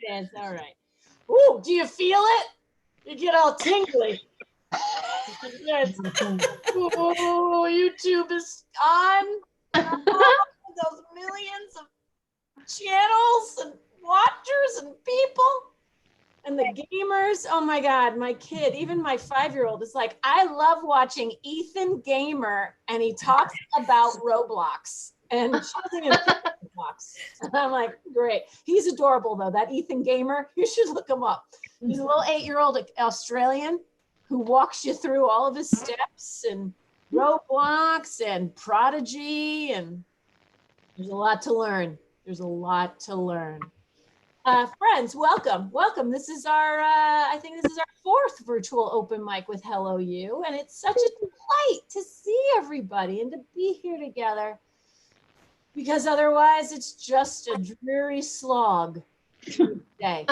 is. All right. Ooh, do you feel it? You get all tingly. Yes. Ooh, YouTube is on. Those millions of channels and watchers and people and the gamers. Oh my God, my kid, even my 5-year-old is like, I love watching Ethan Gamer, and he talks about Roblox. And she doesn't even play Roblox. And I'm like, great. He's adorable though, that Ethan Gamer. You should look him up. He's a little 8-year-old Australian who walks you through all of his steps and Roblox and Prodigy, and there's a lot to learn. There's a lot to learn. Friends, welcome. Welcome. This is our, I think this is our 4th virtual open mic with Hello You. And it's such a delight to see everybody and to be here together, because otherwise it's just a dreary slog today.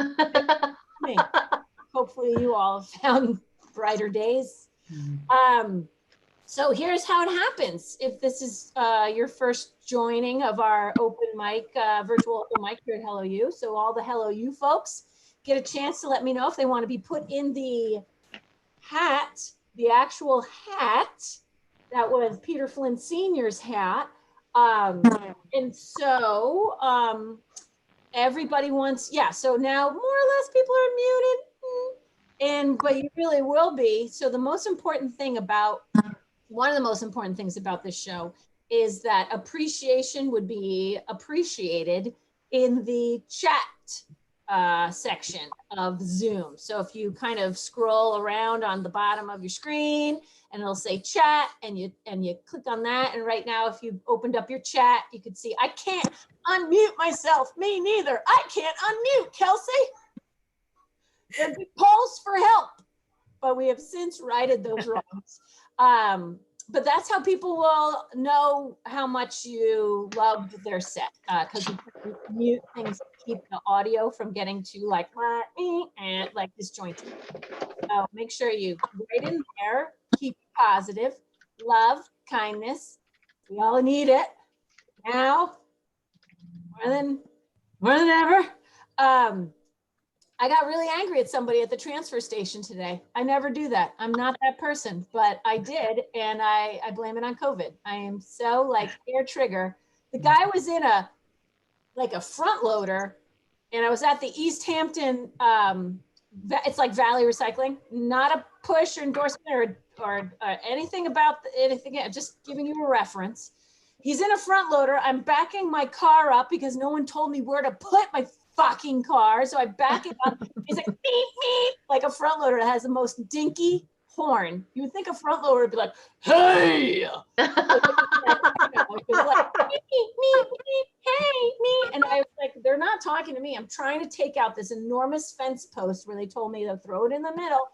Hopefully you all have found brighter days. So here's how it happens. If this is your first joining of our open mic, virtual open mic here at Hello You, so all the Hello You folks get a chance to let me know if they want to be put in the hat, the actual hat that was Peter Flynn Sr.'s hat. And so everybody wants, yeah, so now more or less people are muted, but you really will be. So the most important thing about, one of the most important things about this show is that appreciation would be appreciated in the chat section of Zoom. So if you kind of scroll around on the bottom of your screen and it'll say chat, and you click on that. And right now, if you opened up your chat, you could see, I can't unmute myself. Me neither. I can't unmute, Kelsey. There'd be calls for help, but we have since righted those wrongs. But that's how people will know how much you loved their set, because you can mute things to keep the audio from getting to like and like disjointed. So make sure you write in there, keep it positive, love, kindness. We all need it now more than ever. I got really angry at somebody at the transfer station today. I never do that. I'm not that person, but I did, and I blame it on COVID. I am so like air trigger. The guy was in a front loader, and I was at the East Hampton, it's like Valley Recycling, not a push or endorsement or anything about anything, just giving you a reference. He's in a front loader. I'm backing my car up because no one told me where to put my fucking car. So I back it up. He's like, beep, beep, like a front loader that has the most dinky horn. You would think a front loader would be like, hey, like, beep, beep, beep, hey, me. And I was like, they're not talking to me. I'm trying to take out this enormous fence post where they told me to throw it in the middle.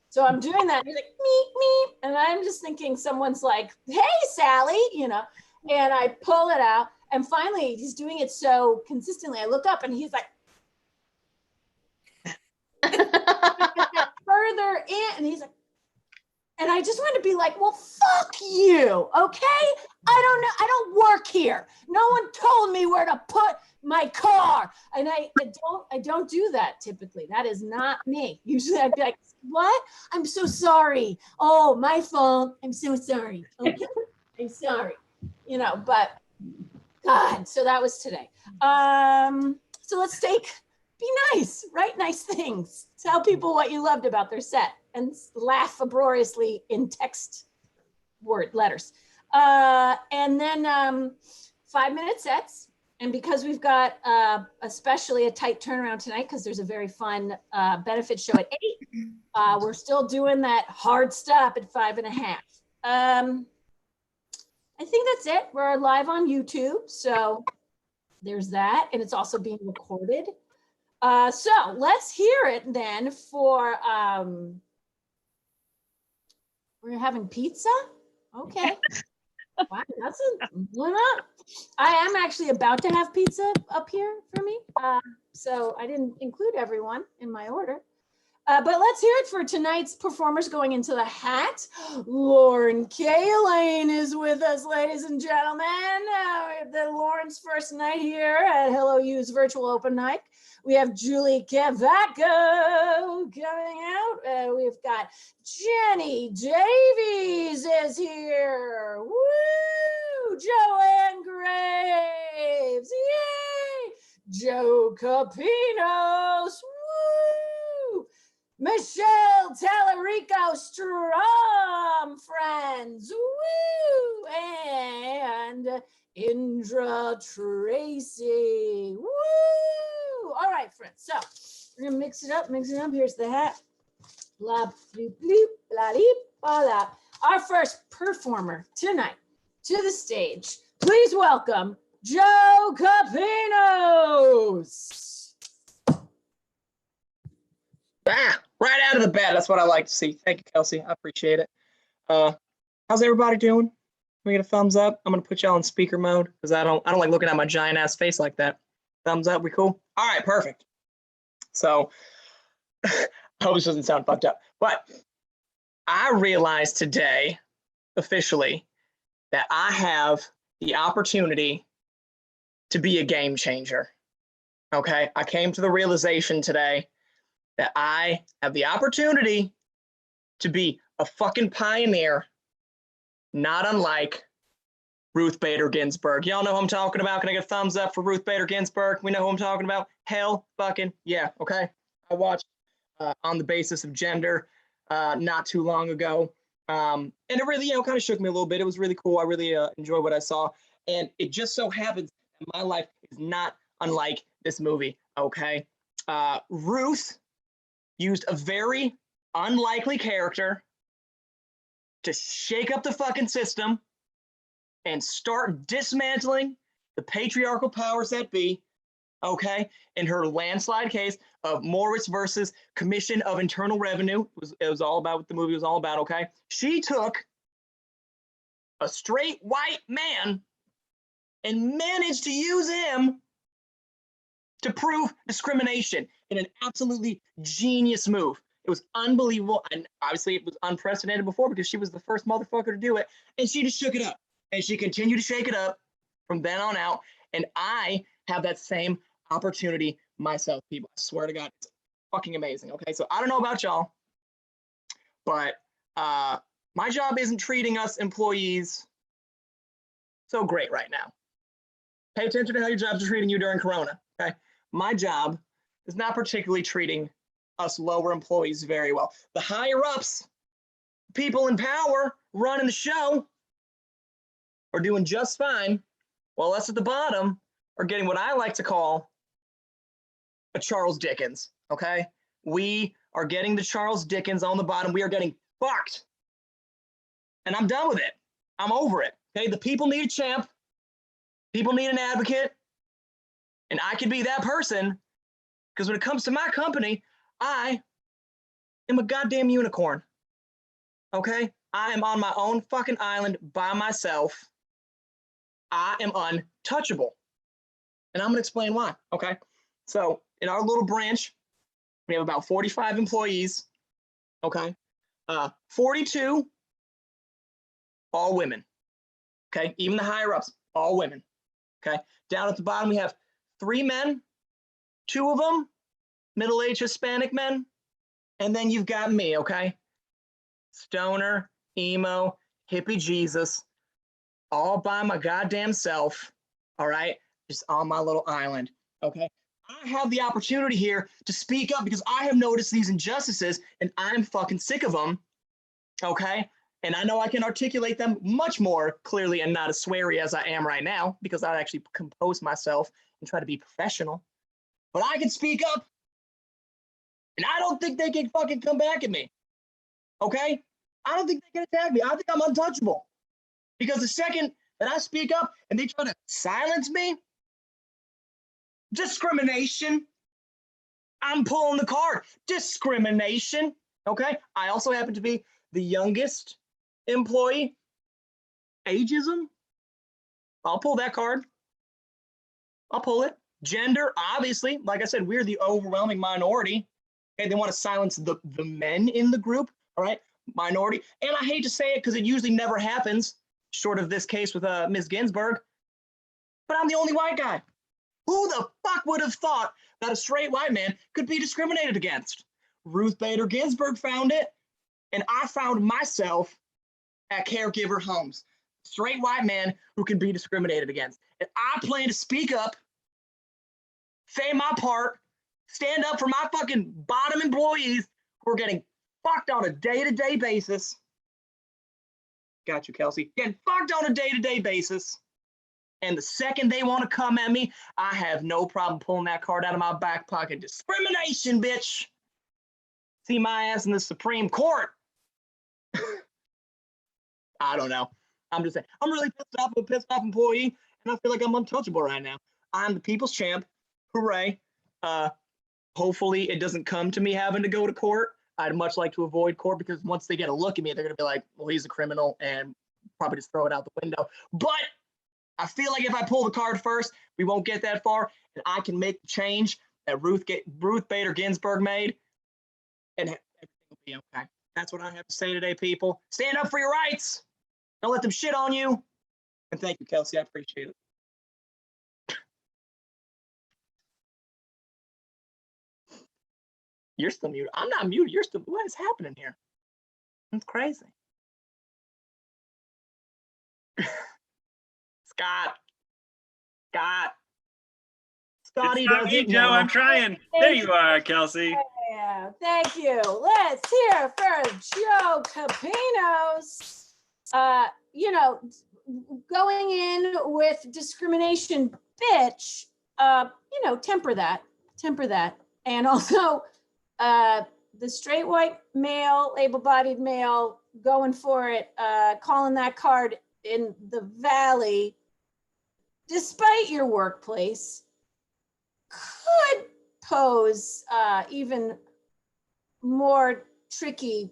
So I'm doing that. He's like, meep, meep. And I'm just thinking someone's like, hey, Sally, you know, and I pull it out. And finally, he's doing it so consistently. I look up and he's like, further in, and he's like, and I just want to be like, well, fuck you, okay? I don't know, I don't work here. No one told me where to put my car. And I don't do that typically. That is not me. Usually I'd be like, what? I'm so sorry. Oh, my fault. I'm so sorry. Okay, I'm sorry. You know, but God, so that was today. So let's be nice, write nice things. Tell people what you loved about their set and laugh uproariously in text letters. And then 5-minute sets. And because we've got especially a tight turnaround tonight, because there's a very fun benefit show at 8, we're still doing that hard stop at 5.5. I think that's it. We're live on YouTube, so there's that. And it's also being recorded. So let's hear it then for, we're having pizza? Okay. Wow, why not? I am actually about to have pizza up here for me. So I didn't include everyone in my order. But let's hear it for tonight's performers going into the hat. Lauren Kaline is with us, ladies and gentlemen. The Lauren's first night here at Hello U's virtual open mic. We have Julie Cavaco coming out. We've got Jenny Davies is here. Woo! Joanne Graves. Yay! Joe Capinos. Woo! Michelle Tallarico Strom, friends. Woo! And Indra Tracy. Woo! All right, friends. So we're gonna mix it up. Here's the hat. Blah, bloop, bloop, blah, deep, blah. Our first performer tonight to the stage. Please welcome Joe Capinos. Right out of the bat. That's what I like to see. Thank you, Kelsey. I appreciate it. How's everybody doing? Can we get a thumbs up? I'm gonna put y'all in speaker mode because I don't like looking at my giant ass face like that. Thumbs up, we cool? All right, perfect. So I hope this doesn't sound fucked up, but I realized today, officially, that I have the opportunity to be a game changer. Okay, I came to the realization today that I have the opportunity to be a fucking pioneer, not unlike Ruth Bader Ginsburg. Y'all know who I'm talking about? Can I get a thumbs up for Ruth Bader Ginsburg? We know who I'm talking about? Hell fucking yeah, okay? I watched On the Basis of Gender not too long ago. And it really, kind of shook me a little bit. It was really cool. I really enjoyed what I saw. And it just so happens that my life is not unlike this movie, okay? Ruth used a very unlikely character to shake up the fucking system and start dismantling the patriarchal powers that be, okay? In her landslide case of Moritz versus Commission of Internal Revenue, it was all about what the movie was all about, okay? She took a straight white man and managed to use him to prove discrimination in an absolutely genius move. It was unbelievable, and obviously it was unprecedented before because she was the first motherfucker to do it, and she just shook it up, and she continued to shake it up from then on out, and I have that same opportunity myself, people. I swear to God, it's fucking amazing, okay? So I don't know about y'all, but my job isn't treating us employees so great right now. Pay attention to how your jobs are treating you during Corona, okay? My job is not particularly treating us lower employees very well. The higher ups, people in power running the show, are doing just fine, while us at the bottom are getting what I like to call a Charles Dickens, okay? We are getting the Charles Dickens on the bottom. We are getting fucked. And I'm done with it. I'm over it, okay? The people need a champ. People need an advocate. And I can be that person because when it comes to my company, I am a goddamn unicorn, okay? I am on my own fucking island by myself. I am untouchable. And I'm gonna explain why, okay? So in our little branch, we have about 45 employees, okay? 42, all women, okay? Even the higher ups, all women, okay? Down at the bottom, we have 3 men, 2 of them middle-aged Hispanic men, and then you've got me, okay? Stoner, emo, hippie Jesus, all by my goddamn self, all right? Just on my little island, okay? I have the opportunity here to speak up because I have noticed these injustices and I'm fucking sick of them, okay? And I know I can articulate them much more clearly and not as sweary as I am right now because I actually compose myself and try to be professional. But I can speak up. And I don't think they can fucking come back at me, okay? I don't think they can attack me. I think I'm untouchable. Because the second that I speak up and they try to silence me, discrimination, I'm pulling the card. Discrimination, okay? I also happen to be the youngest employee. Ageism, I'll pull that card. I'll pull it. Gender, obviously, like I said, we're the overwhelming minority. Okay, they want to silence the men in the group, all right, minority. And I hate to say it because it usually never happens, short of this case with Ms. Ginsburg, but I'm the only white guy. Who the fuck would have thought that a straight white man could be discriminated against? Ruth Bader Ginsburg found it, and I found myself at caregiver homes. Straight white man who can be discriminated against. And I plan to speak up, say my part, stand up for my fucking bottom employees who are getting fucked on a day-to-day basis. Got you, Kelsey. Getting fucked on a day-to-day basis. And the second they want to come at me, I have no problem pulling that card out of my back pocket. Discrimination, bitch. See my ass in the Supreme Court. I don't know. I'm just saying. I'm really pissed off. I'm a pissed off employee, and I feel like I'm untouchable right now. I'm the people's champ. Hooray. Hopefully it doesn't come to me having to go to court. I'd much like to avoid court because once they get a look at me, they're going to be like, well, he's a criminal, and probably just throw it out the window. But I feel like if I pull the card first, we won't get that far, and I can make the change that Ruth Bader Ginsburg made, and everything will be okay. That's what I have to say today, people. Stand up for your rights. Don't let them shit on you. And thank you, Kelsey. I appreciate it. You're still muted. I'm not muted. You're still. What is happening here? It's crazy. Scott. Scotty doesn't me, Joe. know. I'm trying. There you are, Kelsey. Yeah, thank you. Let's hear for Joe Capinos. You know, going in with discrimination, bitch. You know, temper that. And also, the straight white male, able-bodied male, going for it, calling that card in the Valley, despite your workplace, could pose even more tricky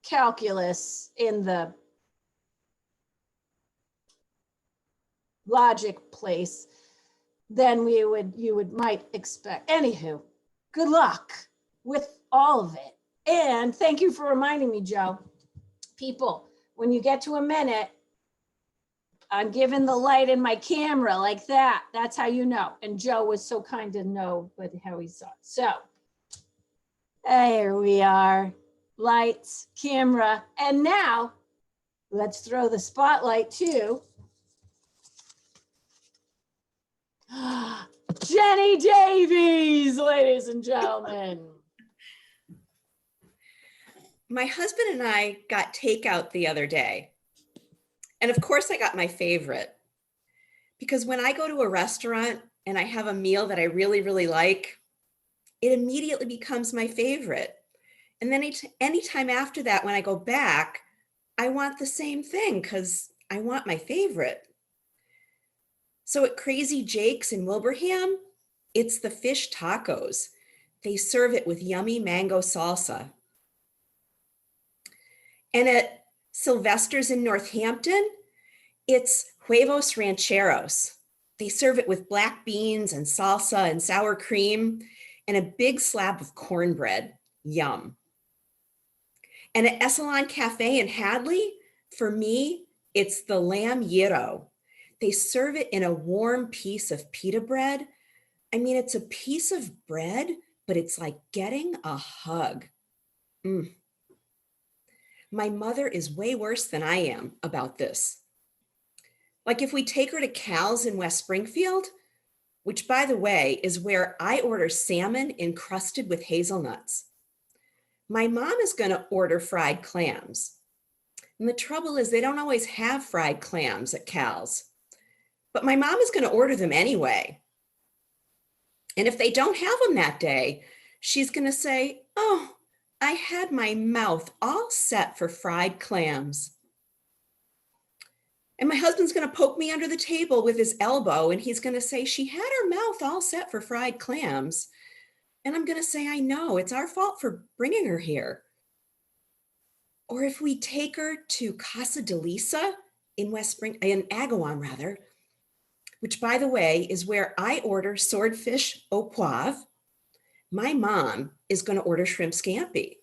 calculus in the logic place than you might expect. Anywho, good luck with all of it. And thank you for reminding me, Joe. People, when you get to a minute, I'm giving the light in my camera like that. That's how you know. And Joe was so kind to know how he saw it. So there we are. Lights, camera. And now let's throw the spotlight to Jenny Davies, ladies and gentlemen. My husband and I got takeout the other day. And of course I got my favorite, because when I go to a restaurant and I have a meal that I really, really like, it immediately becomes my favorite. And then anytime after that, when I go back, I want the same thing because I want my favorite. So at Crazy Jake's in Wilbraham, it's the fish tacos. They serve it with yummy mango salsa. And at Sylvester's in Northampton, it's huevos rancheros. They serve it with black beans and salsa and sour cream and a big slab of cornbread. Yum. And at Essalon Cafe in Hadley, for me, it's the lamb gyro. They serve it in a warm piece of pita bread. I mean, it's a piece of bread, but it's like getting a hug. My mother is way worse than I am about this. Like if we take her to Cal's in West Springfield, which by the way, is where I order salmon encrusted with hazelnuts. My mom is gonna order fried clams. And the trouble is they don't always have fried clams at Cal's, but my mom is gonna order them anyway. And if they don't have them that day, she's gonna say, oh, I had my mouth all set for fried clams. And my husband's gonna poke me under the table with his elbow and he's gonna say, she had her mouth all set for fried clams. And I'm gonna say, I know, it's our fault for bringing her here. Or if we take her to Casa de Lisa in Agawam rather, which by the way, is where I order swordfish au poivre, my mom is going to order shrimp scampi.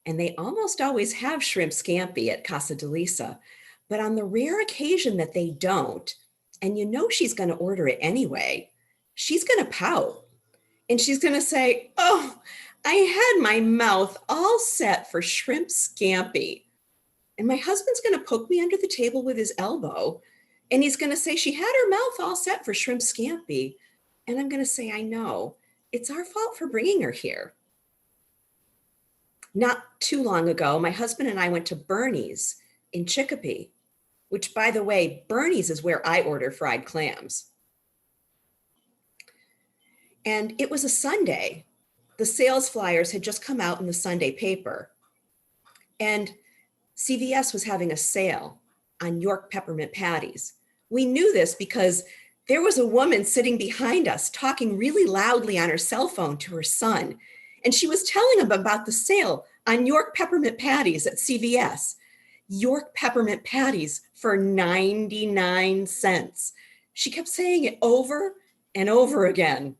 And they almost always have shrimp scampi at Casa de Lisa. But on the rare occasion that they don't, and you know she's going to order it anyway, she's going to pout. And she's going to say, oh, I had my mouth all set for shrimp scampi. And my husband's going to poke me under the table with his elbow. And he's going to say, she had her mouth all set for shrimp scampi. And I'm going to say, I know. It's our fault for bringing her here. Not too long ago, my husband and I went to Bernie's in Chicopee, which, by the way, Bernie's is where I order fried clams. And it was a Sunday. The sales flyers had just come out in the Sunday paper. And CVS was having a sale on York peppermint patties. We knew this because there was a woman sitting behind us talking really loudly on her cell phone to her son. And she was telling him about the sale on York peppermint patties at CVS. York peppermint patties for 99 cents. She kept saying it over and over again.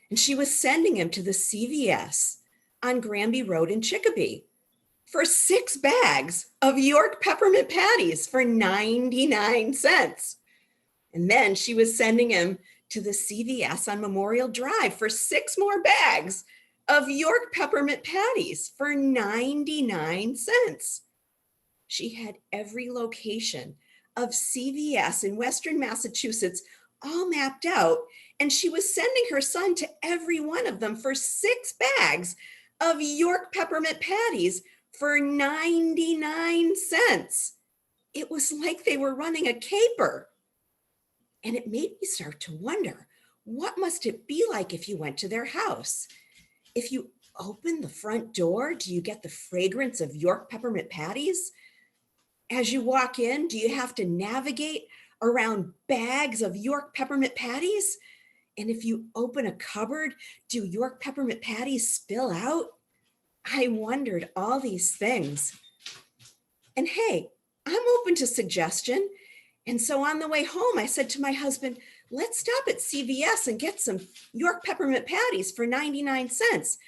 And she was sending him to the CVS on Granby Road in Chicopee for 6 bags of York peppermint patties for 99 cents. And then she was sending him to the CVS on Memorial Drive for 6 more bags of York peppermint patties for 99 cents. She had every location of CVS in Western Massachusetts all mapped out, and she was sending her son to every one of them for 6 bags of York peppermint patties for 99 cents. It was like they were running a caper. And it made me start to wonder, what must it be like if you went to their house? If you open the front door, do you get the fragrance of York peppermint patties? As you walk in, do you have to navigate around bags of York peppermint patties? And if you open a cupboard, do York peppermint patties spill out? I wondered all these things. And hey, I'm open to suggestion. And so on the way home, I said to my husband, let's stop at CVS and get some York peppermint patties for 99 cents.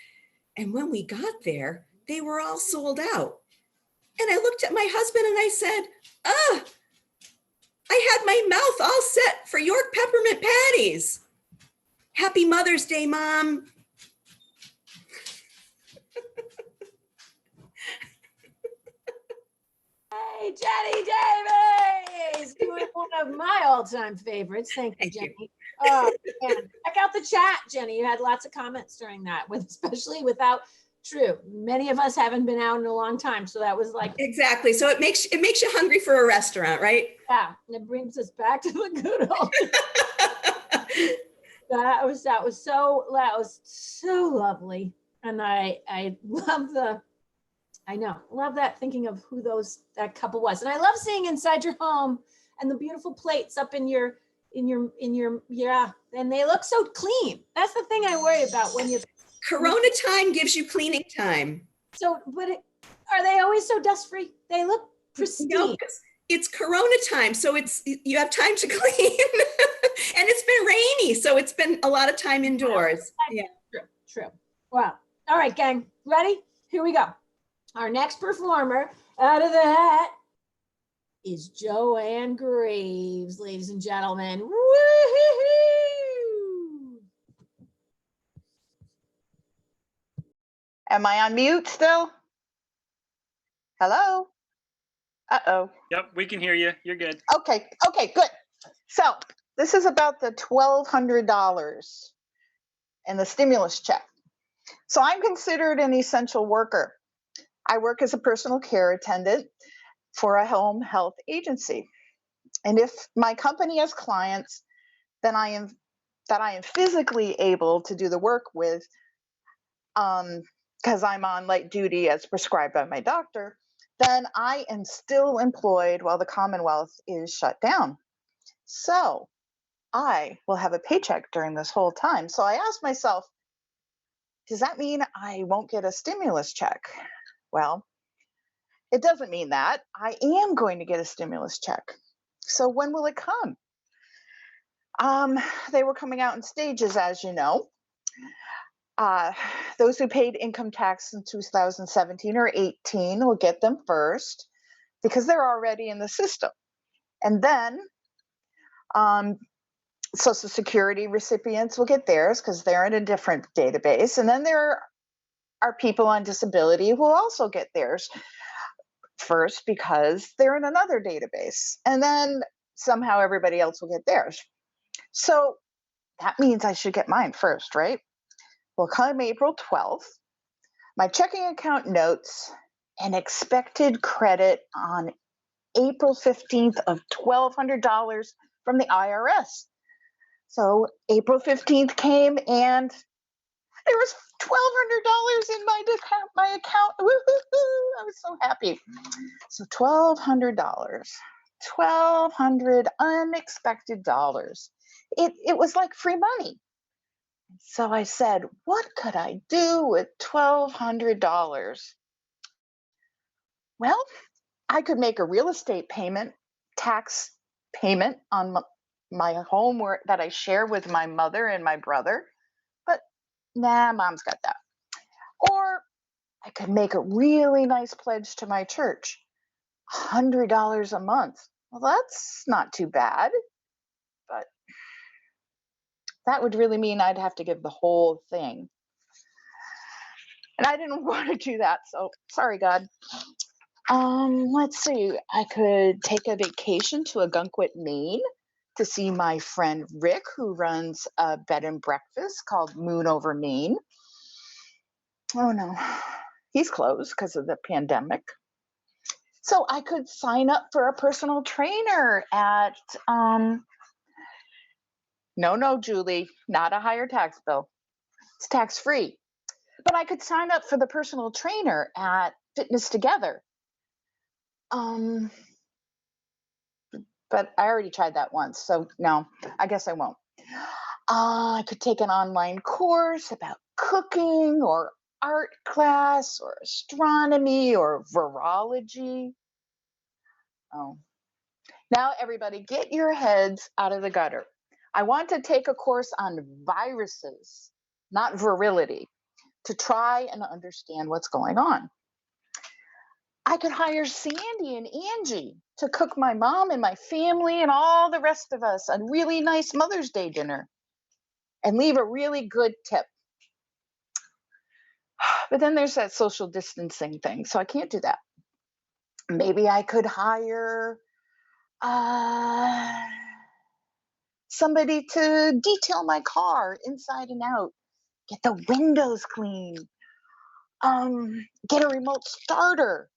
And when we got there, they were all sold out. And I looked at my husband and I said, I had my mouth all set for York peppermint patties. Happy Mother's Day, Mom. Hey, Jenny Davies, doing one of my all-time favorites. Thank you, Jenny. Oh, man. Check out the chat, Jenny. You had lots of comments during that, especially without True. Many of us haven't been out in a long time, so that was like exactly. So it makes you hungry for a restaurant, right? Yeah, and it brings us back to the good old. that was so lovely, and I love that, thinking of who that couple was, and I love seeing inside your home and the beautiful plates up in your yeah, and they look so clean. That's the thing I worry about when you. Corona time gives you cleaning time. So, but are they always so dust free? They look pristine. No, it's Corona time, so you have time to clean, and it's been rainy, so it's been a lot of time indoors. Yeah, true. Wow. All right, gang, ready? Here we go. Our next performer out of the hat is Joanne Graves, ladies and gentlemen. Woo-hoo-hoo! Am I on mute still? Hello? Uh-oh. Yep, we can hear you. You're good. Okay, good. So this is about the $1,200 and the stimulus check. So I'm considered an essential worker. I work as a personal care attendant for a home health agency. And if my company has clients that I am physically able to do the work with, because I'm on light duty as prescribed by my doctor, then I am still employed while the Commonwealth is shut down. So I will have a paycheck during this whole time. So I asked myself, does that mean I won't get a stimulus check? Well, it doesn't mean that. I am going to get a stimulus check. So when will it come? They were coming out in stages, as you know. Those who paid income tax in 2017 or 18 will get them first because they're already in the system. And then Social Security recipients will get theirs because they're in a different database. And then there are people on disability who will also get theirs first because they're in another database. And then somehow everybody else will get theirs. So that means I should get mine first, right? Well, come April 12th, my checking account notes an expected credit on April 15th of $1,200 from the IRS. So April 15th came and there was $1,200 in my account. Woo-hoo-hoo. I was so happy. So $1,200, 1,200 unexpected dollars. It was like free money. So I said, what could I do with $1,200? Well, I could make a real estate payment, tax payment on my home that I share with my mother and my brother. But nah, mom's got that. Or I could make a really nice pledge to my church, $100 a month. Well, that's not too bad, but that would really mean I'd have to give the whole thing. And I didn't want to do that, so sorry, God. Let's see. I could take a vacation to Agunquit, Maine to see my friend Rick, who runs a bed and breakfast called Moon Over Maine. Oh no, he's closed because of the pandemic. So I could sign up for a personal trainer at, no, Julie, not a higher tax bill. It's tax free. But I could sign up for the personal trainer at Fitness Together. But I already tried that once, so no, I guess I won't. I could take an online course about cooking or art class or astronomy or virology. Oh, now everybody get your heads out of the gutter. I want to take a course on viruses, not virility, to try and understand what's going on. I could hire Sandy and Angie to cook my mom and my family and all the rest of us a really nice Mother's Day dinner and leave a really good tip. But then there's that social distancing thing, so I can't do that. Maybe I could hire somebody to detail my car inside and out, get the windows clean, get a remote starter,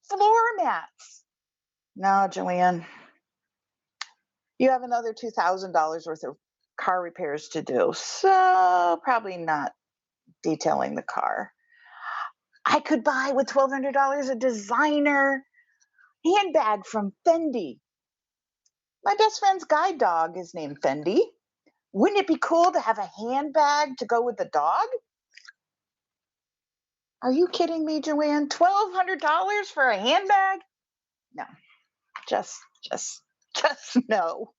floor mats. No, Joanne, you have another $2,000 worth of car repairs to do, so probably not detailing the car. I could buy with $1,200 a designer handbag from Fendi. My best friend's guide dog is named Fendi. Wouldn't it be cool to have a handbag to go with the dog? Are you kidding me, Joanne? $1,200 for a handbag? No, just no.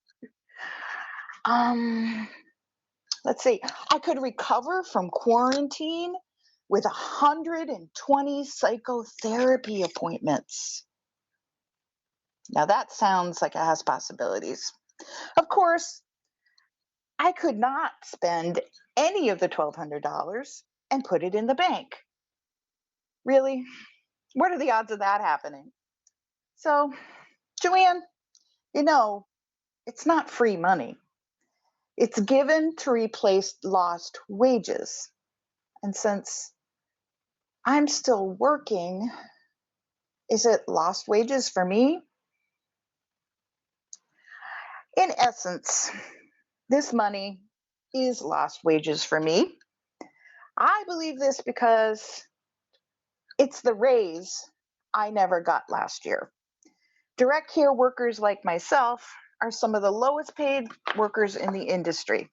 Let's see. I could recover from quarantine with 120 psychotherapy appointments. Now that sounds like it has possibilities. Of course, I could not spend any of the $1,200 and put it in the bank. Really? What are the odds of that happening? So, Joanne, you know, it's not free money. It's given to replace lost wages. And since I'm still working, is it lost wages for me? In essence, this money is lost wages for me. I believe this because it's the raise I never got last year. Direct care workers like myself are some of the lowest paid workers in the industry.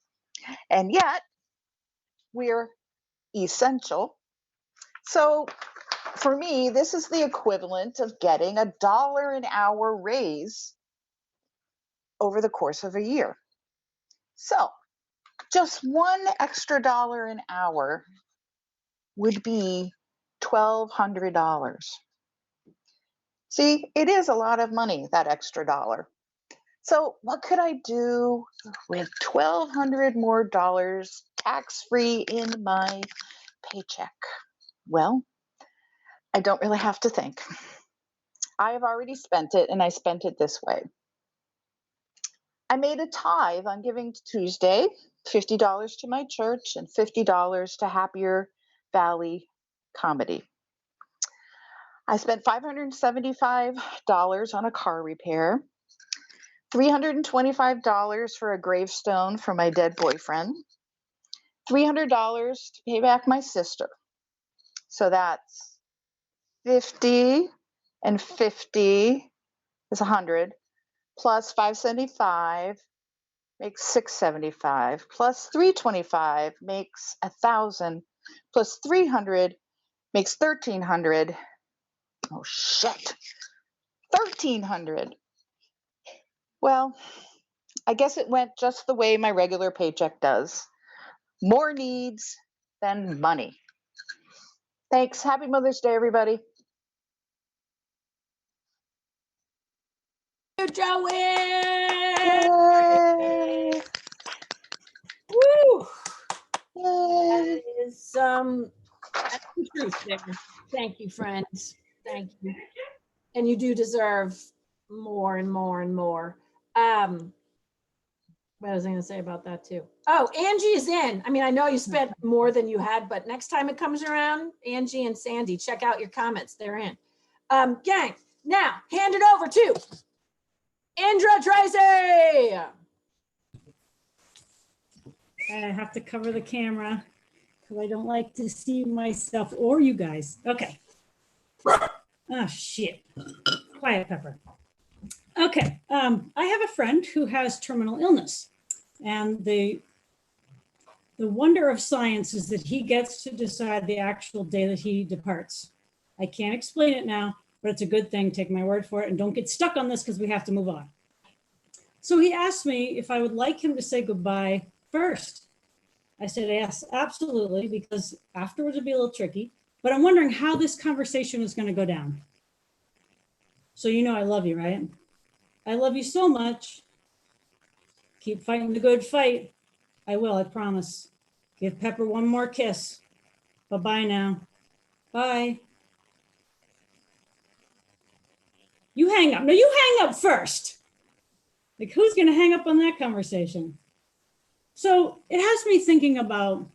And yet, we're essential. So for me, this is the equivalent of getting $1 an hour raise over the course of a year. So just one extra $1 an hour would be $1,200. See, it is a lot of money, that extra dollar. So what could I do with $1,200 more dollars tax-free in my paycheck? Well, I don't really have to think. I have already spent it, and I spent it this way. I made a tithe on Giving Tuesday, $50 to my church and $50 to Happier Valley Comedy. I spent $575 on a car repair, $325 for a gravestone for my dead boyfriend, $300 to pay back my sister. So that's 50 and 50 is 100, plus 575 makes 675, plus 325 makes 1,000, plus 300 makes 1,300. Oh shit, 1,300. Well, I guess it went just the way my regular paycheck does. More needs than money. Thanks. Happy Mother's Day, everybody. Joey! Yay! Woo! Yay! That is that's the truth there. Thank you, friends. Thank you. And you do deserve more and more and more. What was I going to say about that too? Oh, Angie is in. I mean, I know you spent more than you had, but next time it comes around, Angie and Sandy, check out your comments. They're in. Gang, now hand it over to Indra Tracy. I have to cover the camera because I don't like to see myself or you guys. Okay. Oh, shit. Quiet, Pepper. Okay. I have a friend who has terminal illness. And the wonder of science is that he gets to decide the actual day that he departs. I can't explain it now, but it's a good thing. Take my word for it. And don't get stuck on this because we have to move on. So he asked me if I would like him to say goodbye first. I said, yes, absolutely, because afterwards it'd be a little tricky, but I'm wondering how this conversation is going to go down. So you know I love you, right? I love you so much. Keep fighting the good fight. I will, I promise. Give Pepper one more kiss. Bye-bye now. Bye. You hang up. No, you hang up first. Like, who's going to hang up on that conversation? So it has me thinking about,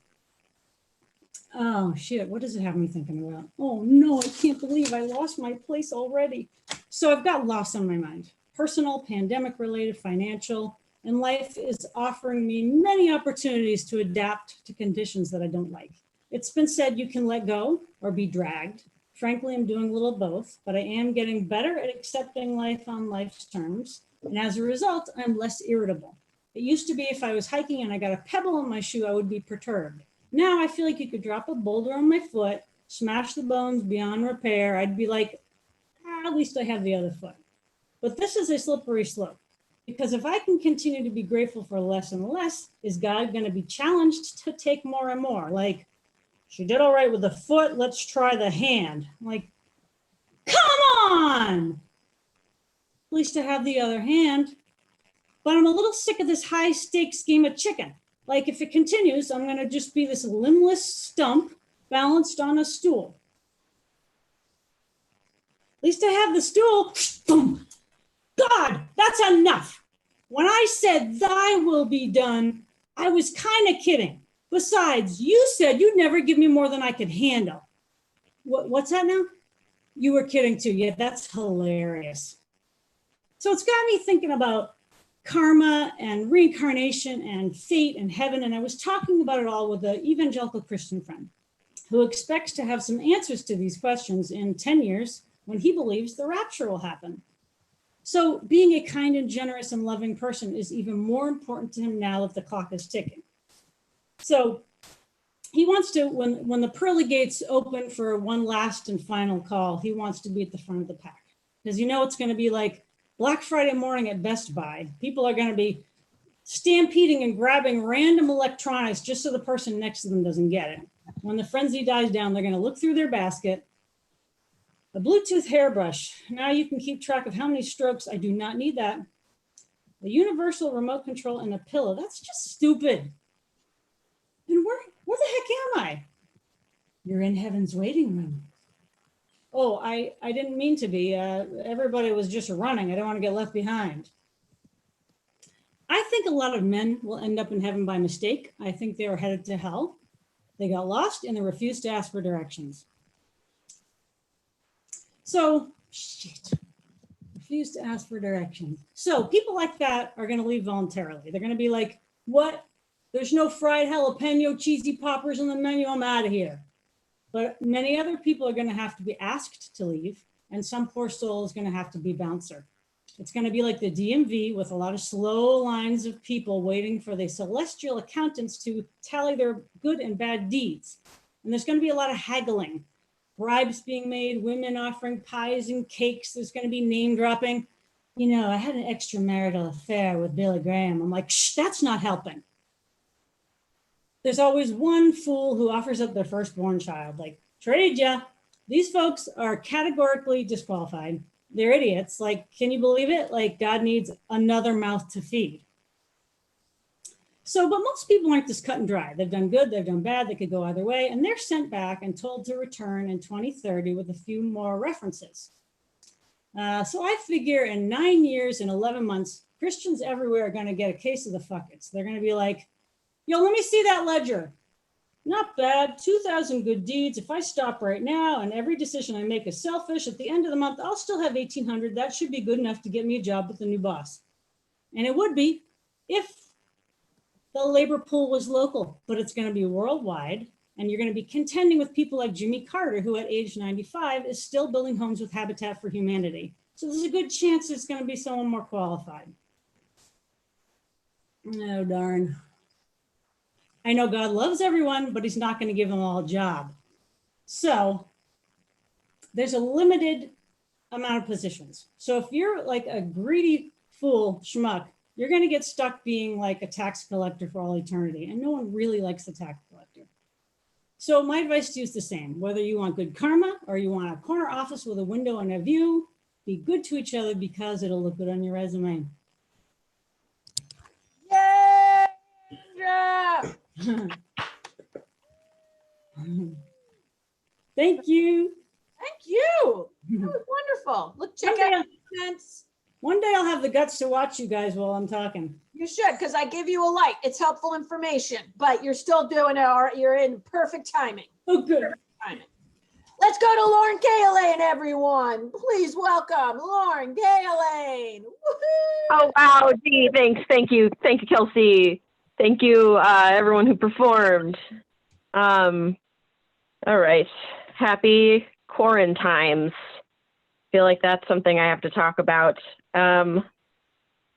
oh shit, what does it have me thinking about? Oh no, I can't believe I lost my place already. So I've got loss on my mind. Personal, pandemic related, financial, and life is offering me many opportunities to adapt to conditions that I don't like. It's been said you can let go or be dragged. Frankly, I'm doing a little both, but I am getting better at accepting life on life's terms. And as a result, I'm less irritable. It used to be if I was hiking and I got a pebble in my shoe, I would be perturbed. Now I feel like you could drop a boulder on my foot, smash the bones beyond repair. I'd be like, at least I have the other foot. But this is a slippery slope, because if I can continue to be grateful for less and less, is God going to be challenged to take more and more? Like, she did all right with the foot, let's try the hand. I'm like, come on! At least I have the other hand. But I'm a little sick of this high stakes game of chicken. Like, if it continues, I'm going to just be this limbless stump balanced on a stool. At least I have the stool. Boom. God, that's enough. When I said thy will be done, I was kind of kidding. Besides, you said you'd never give me more than I could handle. What's that now? You were kidding too. Yeah, that's hilarious. So it's got me thinking about karma and reincarnation and fate and heaven. And I was talking about it all with an evangelical Christian friend who expects to have some answers to these questions in 10 years when he believes the rapture will happen. So being a kind and generous and loving person is even more important to him now that the clock is ticking. So he wants to, when the pearly gates open for one last and final call, he wants to be at the front of the pack. Because you know it's going to be like Black Friday morning at Best Buy. People are going to be stampeding and grabbing random electronics just so the person next to them doesn't get it. When the frenzy dies down, they're going to look through their basket. A Bluetooth hairbrush. Now you can keep track of how many strokes. I do not need that. A universal remote control and a pillow. That's just stupid. And where the heck am I? You're in heaven's waiting room. Oh, I didn't mean to be. Everybody was just running. I don't want to get left behind. I think a lot of men will end up in heaven by mistake. I think they are headed to hell. They got lost and they refused to ask for directions. So, shit. Refused to ask for directions. So people like that are going to leave voluntarily. They're going to be like, what? There's no fried jalapeno cheesy poppers on the menu. I'm out of here. But many other people are going to have to be asked to leave. And some poor soul is going to have to be bouncer. It's going to be like the DMV with a lot of slow lines of people waiting for the celestial accountants to tally their good and bad deeds. And there's going to be a lot of haggling, bribes being made, women offering pies and cakes. There's going to be name dropping. You know, I had an extramarital affair with Billy Graham. I'm like, shh, that's not helping. There's always one fool who offers up their firstborn child, like, trade ya. These folks are categorically disqualified. They're idiots. Like, can you believe it? Like, God needs another mouth to feed. So, but most people aren't this cut and dry. They've done good, they've done bad, they could go either way, and they're sent back and told to return in 2030 with a few more references. So I figure in 9 years and 11 months, Christians everywhere are going to get a case of the fuckets. They're going to be like, yo, let me see that ledger. Not bad, 2,000 good deeds. If I stop right now and every decision I make is selfish, at the end of the month, I'll still have 1,800. That should be good enough to get me a job with the new boss. And it would be if the labor pool was local, but it's going to be worldwide. And you're going to be contending with people like Jimmy Carter, who at age 95 is still building homes with Habitat for Humanity. So there's a good chance it's going to be someone more qualified. Oh, darn. I know God loves everyone, but he's not going to give them all a job. So there's a limited amount of positions. So if you're like a greedy fool schmuck, you're going to get stuck being like a tax collector for all eternity. And no one really likes the tax collector. So my advice to you is the same. Whether you want good karma or you want a corner office with a window and a view, be good to each other because it'll look good on your resume. Yay! Yeah. Thank you. Thank you. That was wonderful. Look, check out the comments. One day I'll have the guts to watch you guys while I'm talking. You should, because I give you a light. It's helpful information, but you're still doing it. You're in perfect timing. Oh, good. Perfect timing. Let's go to Lauren Kaelane, everyone. Please welcome Lauren Kaelane. Oh, wow. Gee, thanks. Thank you. Thank you, Kelsey. Thank you, everyone who performed. All right. Happy quarantimes. Feel like that's something I have to talk about. I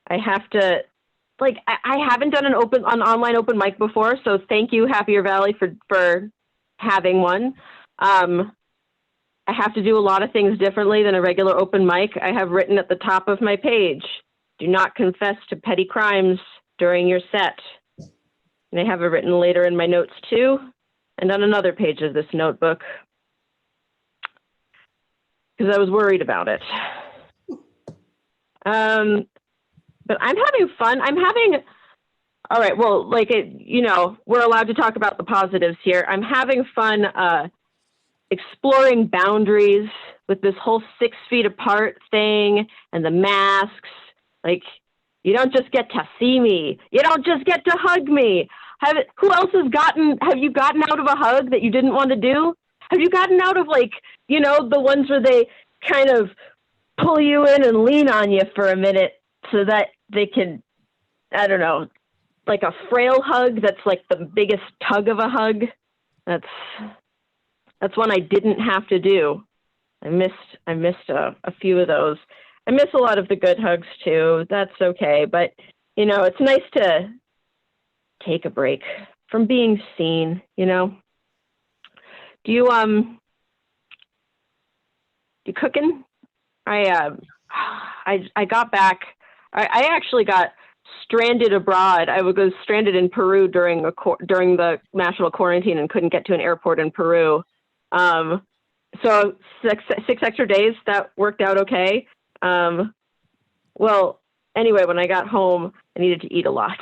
have to, like, I haven't done an online open mic before, so thank you, Happier Valley, for having one. I have to do a lot of things differently than a regular open mic. I have written at the top of my page, do not confess to petty crimes during your set. And I have it written later in my notes too, and on another page of this notebook, because I was worried about it. But I'm having fun. All right, well, like, we're allowed to talk about the positives here. I'm having fun exploring boundaries with this whole 6 feet apart thing and the masks. Like, you don't just get to see me. You don't just get to hug me. Have you gotten out of a hug that you didn't want to do? Have you gotten out of, like, the ones where they kind of pull you in and lean on you for a minute so that they can, I don't know, like a frail hug that's like the biggest tug of a hug? That's one I didn't have to do. I missed a few of those. I miss a lot of the good hugs too. That's okay. But, it's nice to take a break from being seen, Do you cooking? I got back. I actually got stranded abroad. I was stranded in Peru during the national quarantine and couldn't get to an airport in Peru. So six extra days, that worked out okay. Well, anyway, when I got home, I needed to eat a lot.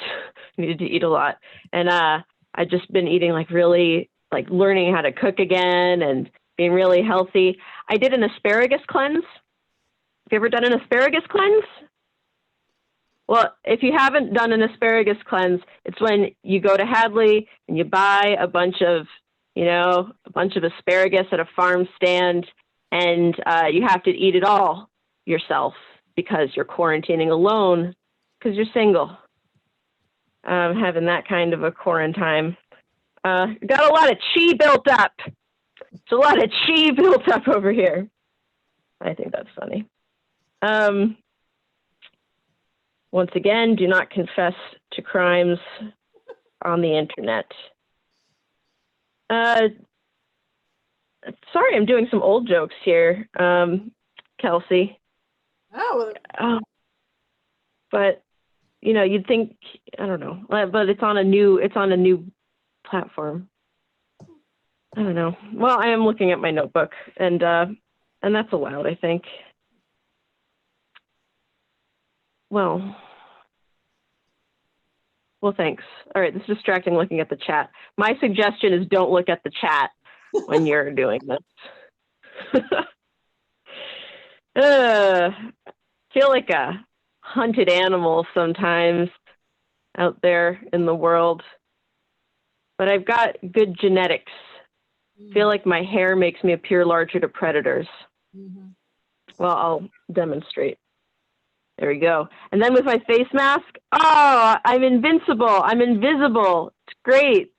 And I'd just been eating really learning how to cook again and being really healthy. I did an asparagus cleanse. Have you ever done an asparagus cleanse? Well, if you haven't done an asparagus cleanse, it's when you go to Hadley and you buy a bunch of asparagus at a farm stand, and you have to eat it all yourself because you're quarantining alone because you're single. Having that kind of a quarantine. Got a lot of chi built up. It's a lot of chi built up over here. I think that's funny. Once again, do not confess to crimes on the internet. Sorry, I'm doing some old jokes here, Kelsey. But you'd think, I don't know, but it's on a new platform. I don't know. Well, I am looking at my notebook, and that's allowed, I think. Well, thanks. All right, this is distracting looking at the chat. My suggestion is don't look at the chat when you're doing this. Feel like a hunted animal sometimes out there in the world, but I've got good genetics. Feel like my hair makes me appear larger to predators. Mm-hmm. Well, I'll demonstrate. There we go. And then with my face mask, I'm invincible. I'm invisible. It's great.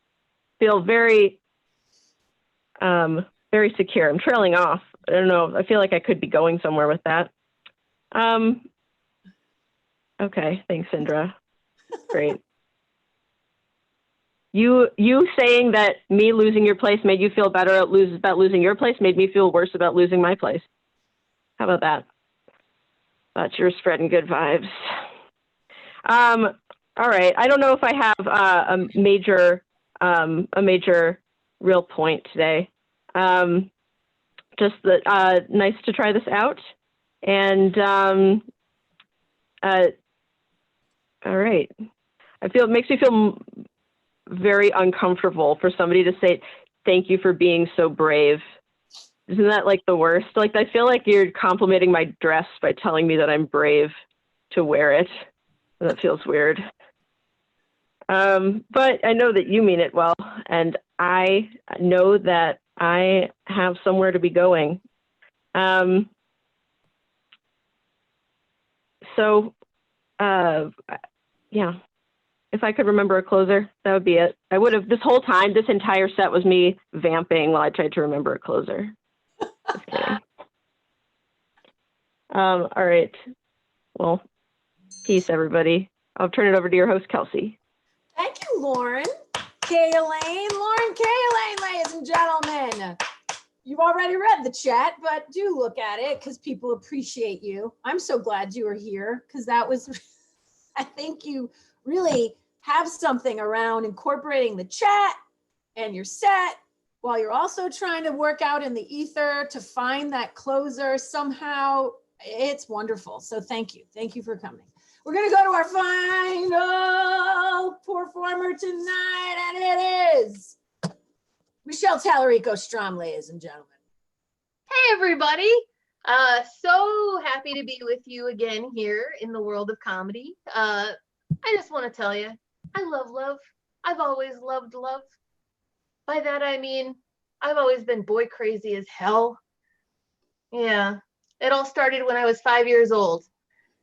Feel very, very secure. I'm trailing off. I don't know. I feel like I could be going somewhere with that. Okay. Thanks, Indra. Great. You saying that me losing your place made you feel better about losing your place made me feel worse about losing my place. How about that? Thought you were spreading good vibes. All right. I don't know if I have a major real point today. Just that nice to try this out. And all right. It makes me feel very uncomfortable for somebody to say, thank you for being so brave. Isn't that the worst? I feel like you're complimenting my dress by telling me that I'm brave to wear it. That feels weird. But I know that you mean it well, and I know that I have somewhere to be going. Yeah. If I could remember a closer, that would be it. I would have, this whole time, this entire set was me vamping while I tried to remember a closer. Just kidding. All right. Well, peace, everybody. I'll turn it over to your host, Kelsey. Thank you, Lauren. Lauren Kaylane, ladies and gentlemen. You've already read the chat, but do look at it because people appreciate you. I'm so glad you were here because that was, I think you really have something around incorporating the chat and your set while you're also trying to work out in the ether to find that closer somehow. It's wonderful. So thank you. Thank you for coming. We're going to go to our final performer tonight, and it is Michelle Tallarico-Strom, ladies and gentlemen. Hey, everybody. So happy to be with you again here in the world of comedy. I just want to tell you, I love love. I've always loved love. By that, I mean, I've always been boy crazy as hell. Yeah, it all started when I was 5 years old.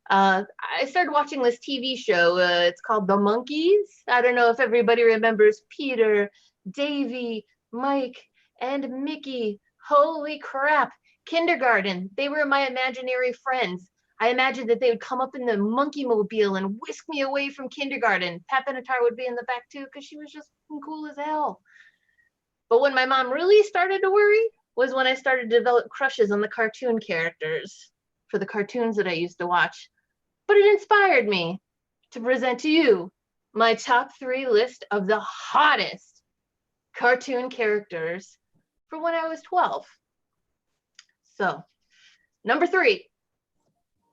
I started watching this TV show. It's called The Monkees. I don't know if everybody remembers Peter, Davy, Mike, and Mickey. Holy crap. Kindergarten. They were my imaginary friends. I imagined that they would come up in the monkey mobile and whisk me away from kindergarten. Pat Benatar would be in the back too because she was just cool as hell. But when my mom really started to worry was when I started to develop crushes on the cartoon characters for the cartoons that I used to watch. But it inspired me. to present to you my top 3 list of the hottest cartoon characters for when I was 12. So, number 3,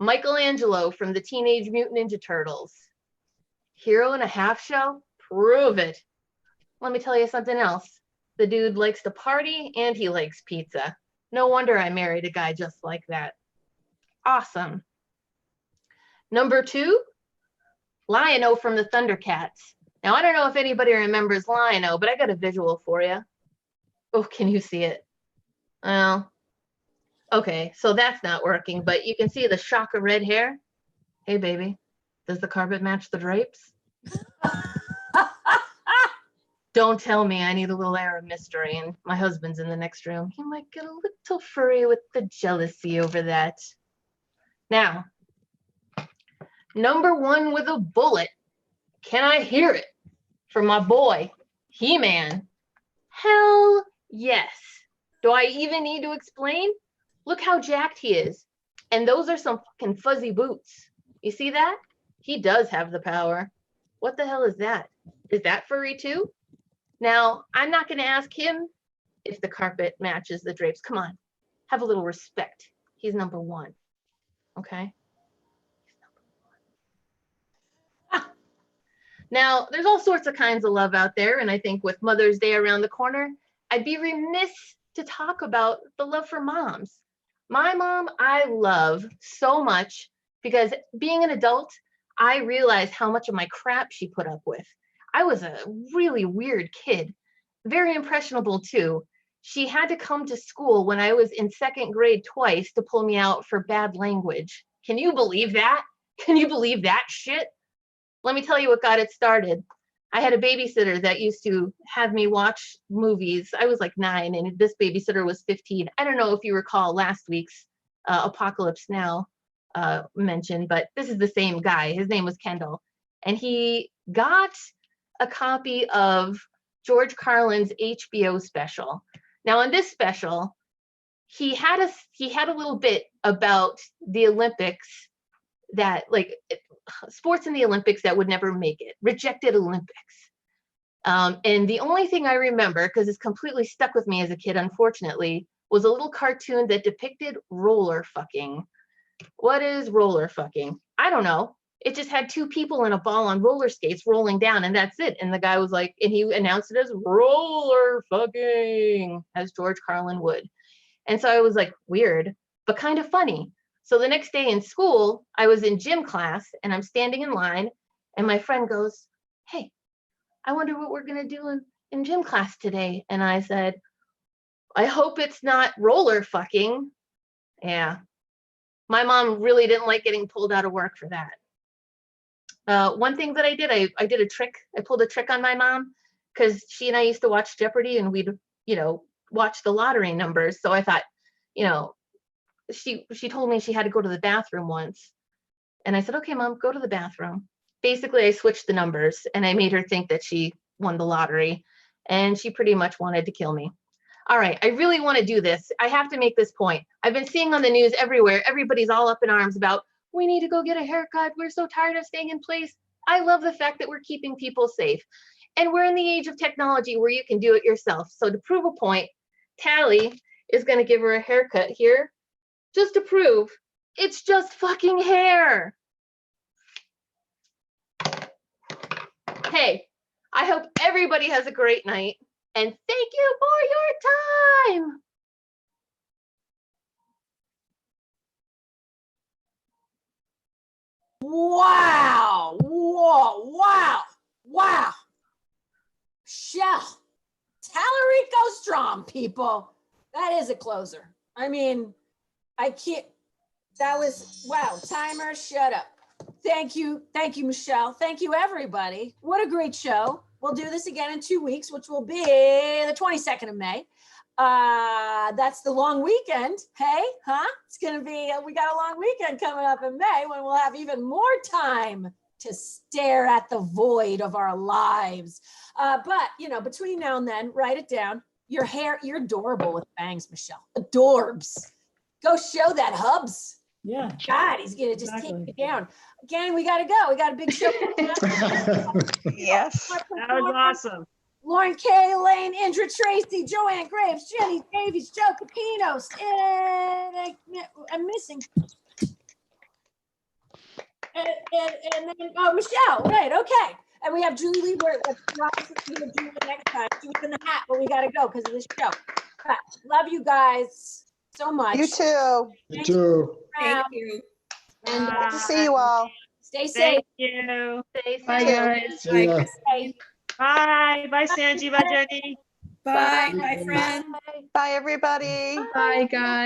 Michelangelo from the Teenage Mutant Ninja Turtles. Hero and a half shell? Prove it. Let me tell you something else. The dude likes to party and he likes pizza. No wonder I married a guy just like that. Awesome. Number 2, Lion-O from the Thundercats. Now, I don't know if anybody remembers Lion-O, but I got a visual for you. Oh, can you see it? Well, okay, so that's not working, but you can see the shock of red hair. Hey, baby, does the carpet match the drapes? Don't tell me I need a little air of mystery and my husband's in the next room. He might get a little furry with the jealousy over that. Now, number 1 with a bullet. Can I hear it? From my boy, He-Man. Hell yes. Do I even need to explain? Look how jacked he is. And those are some fucking fuzzy boots. You see that? He does have the power. What the hell is that? Is that furry too? Now, I'm not going to ask him if the carpet matches the drapes. Come on, have a little respect. He's number 1, okay? Now, there's all sorts of kinds of love out there, and I think with Mother's Day around the corner, I'd be remiss to talk about the love for moms. My mom, I love so much because being an adult, I realize how much of my crap she put up with. I was a really weird kid, very impressionable too. She had to come to school when I was in 2nd grade twice to pull me out for bad language. Can you believe that? Can you believe that shit? Let me tell you what got it started. I had a babysitter that used to have me watch movies. I was like 9 and this babysitter was 15. I don't know if you recall last week's Apocalypse Now mention, but this is the same guy. His name was Kendall. And he got a copy of George Carlin's HBO special. Now in this special, he had a little bit about the Olympics, that like sports in the Olympics that would never make it, rejected Olympics. And the only thing I remember, because it's completely stuck with me as a kid, unfortunately, was a little cartoon that depicted roller fucking. What is roller fucking? I don't know. It just had 2 people in a ball on roller skates rolling down, and that's it. And the guy was like, and he announced it as roller fucking, as George Carlin would. And so I was like, weird, but kind of funny. So the next day in school, I was in gym class and I'm standing in line and my friend goes, hey, I wonder what we're going to do in gym class today. And I said, I hope it's not roller fucking. Yeah. My mom really didn't like getting pulled out of work for that. One thing that I did, I did a trick. I pulled a trick on my mom because she and I used to watch Jeopardy and we'd, watch the lottery numbers. So I thought, she told me she had to go to the bathroom once. And I said, okay, Mom, go to the bathroom. Basically, I switched the numbers and I made her think that she won the lottery. And she pretty much wanted to kill me. All right, I really want to do this. I have to make this point. I've been seeing on the news everywhere, everybody's all up in arms about, we need to go get a haircut. We're so tired of staying in place. I love the fact that we're keeping people safe. And we're in the age of technology where you can do it yourself. So to prove a point, Tally is going to give her a haircut here just to prove it's just fucking hair. Hey, I hope everybody has a great night and thank you for your time. Wow. Whoa. Wow. Wow. Michelle. Tallarico Strong, people. That is a closer. I mean, I can't. That was, wow. Timer, shut up. Thank you. Thank you, Michelle. Thank you, everybody. What a great show. We'll do this again in 2 weeks, which will be the 22nd of May. That's the long weekend. Hey, huh? It's going to be, we got a long weekend coming up in May when we'll have even more time to stare at the void of our lives. But, between now and then, write it down. Your hair, you're adorable with bangs, Michelle. Adorbs. Go show that, hubs. Yeah. God, he's gonna just Exactly. take you down. Again, we gotta go. We got a big show. Yes. That was awesome. Lauren K. Lane, Indra Tracy, Joanne Graves, Jenny Davies, Joe Capinos, and I'm missing. And then Michelle, right? Okay. And we have Julie Liebert. Let's see what Julie next time. She was in the hat, but we gotta go because of this show. But love you guys so much. You too. You too. Thank you. And Good to see you all. stay safe. Thank you. Stay Bye, safe. guys. See ya. Bye. Bye. Bye, Sanji. Bye, Jenny. Bye, my friend. Bye. Bye, everybody. Bye, guys.